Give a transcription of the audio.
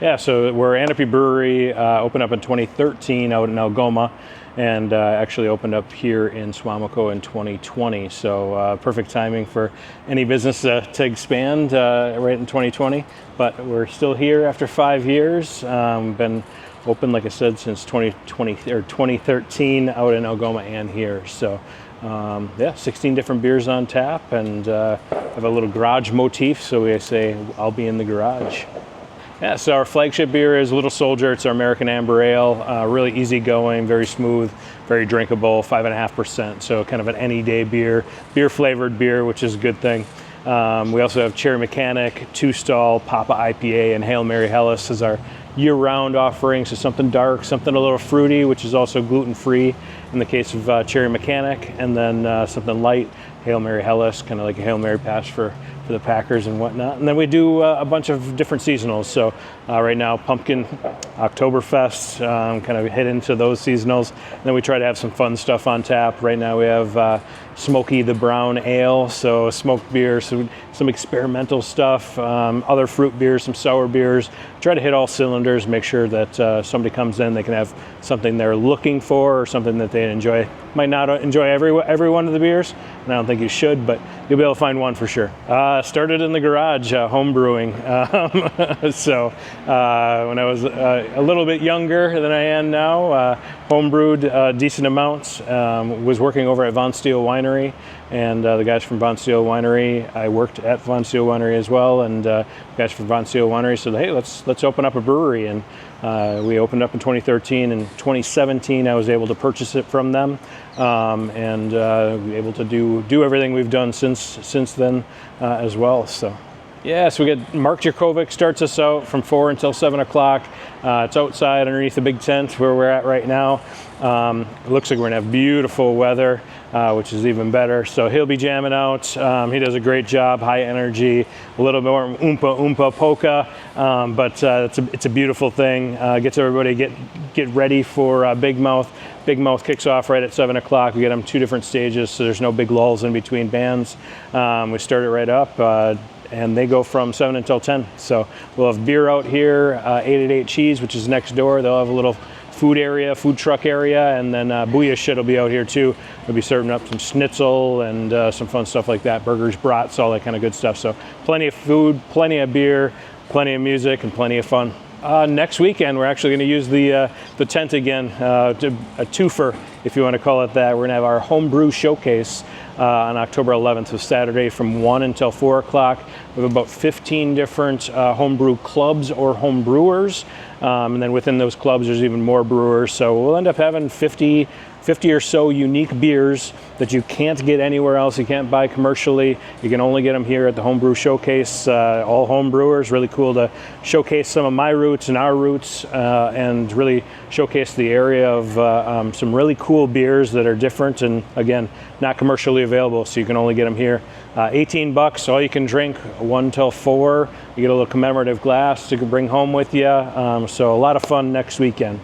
Yeah, so we're Ahnapee Brewery, opened up in 2013 out in Algoma, and actually opened up here in Suamico in 2020. So perfect timing for any business to expand right in 2020. But we're still here after 5 years. Been open, like I said, since 2020 or 2013 out in Algoma and here. So yeah, 16 different beers on tap, and have a little garage motif. So we say, I'll be in the garage. Yeah, so our flagship beer is Little Soldier. It's our American Amber Ale, really easygoing, very smooth, very drinkable, 5.5%. So kind of an any day beer flavored beer, which is a good thing. We also have Cherry Mechanic, Two Stall, Papa IPA, and Hail Mary Helles as our year-round offering. So something dark, something a little fruity, which is also gluten-free in the case of Cherry Mechanic, and then something light, Hail Mary Helles, kind of like a Hail Mary pass for the Packers and whatnot. And then we do a bunch of different seasonals. So right now, pumpkin, Oktoberfest, kind of hit into those seasonals. And then we try to have some fun stuff on tap. Right now we have Smokey the Brown Ale, so smoked beer, so some experimental stuff, other fruit beers, some sour beers. Try to hit all cylinders, make sure that somebody comes in, they can have something they're looking for or something that they enjoy. Might not enjoy every one of the beers, and I don't think you should, but you'll be able to find one for sure. Started in the garage, home brewing. So when I was a little bit younger than I am now, home brewed decent amounts. Was working over at Von Steel Winery, and the guys from Von Steel Winery, I worked at Von Steel Winery as well, and guys from Von Steel Winery said, hey, let's open up a brewery, and we opened up in 2013. In 2017, I was able to purchase it from them, and able to do everything we've done since then as well. So. Yeah, so we get Mark Jakovic starts us out from 4 until 7 o'clock. It's outside underneath the big tent where we're at right now. It looks like we're gonna have beautiful weather, which is even better. So he'll be jamming out. He does a great job, high energy, a little bit more oompa-polka, but it's a beautiful thing. Gets everybody get ready for Big Mouth. Big Mouth kicks off right at 7 o'clock. We get them 2 different stages, so there's no big lulls in between bands. We start it right up. And they go from 7 until 10. So we'll have beer out here, 888 Cheese, which is next door. They'll have a little food truck area, and then Booyah Shed will be out here too. We'll be serving up some schnitzel and some fun stuff like that, burgers, brats, all that kind of good stuff. So plenty of food, plenty of beer, plenty of music, and plenty of fun. Next weekend, we're actually going to use the tent again, a twofer, if you want to call it that. We're going to have our homebrew showcase on October 11th, so Saturday from 1 until 4 o'clock. We have about 15 different homebrew clubs or home brewers, and then within those clubs, there's even more brewers. So we'll end up having 50 or so unique beers that you can't get anywhere else. You can't buy commercially. You can only get them here at the Homebrew Showcase. All home brewers, really cool to showcase some of my roots and our roots, and really showcase the area of some really cool beers that are different and, again, not commercially available, so you can only get them here. $18, all you can drink, 1 till 4. You get a little commemorative glass you can bring home with you. So a lot of fun next weekend.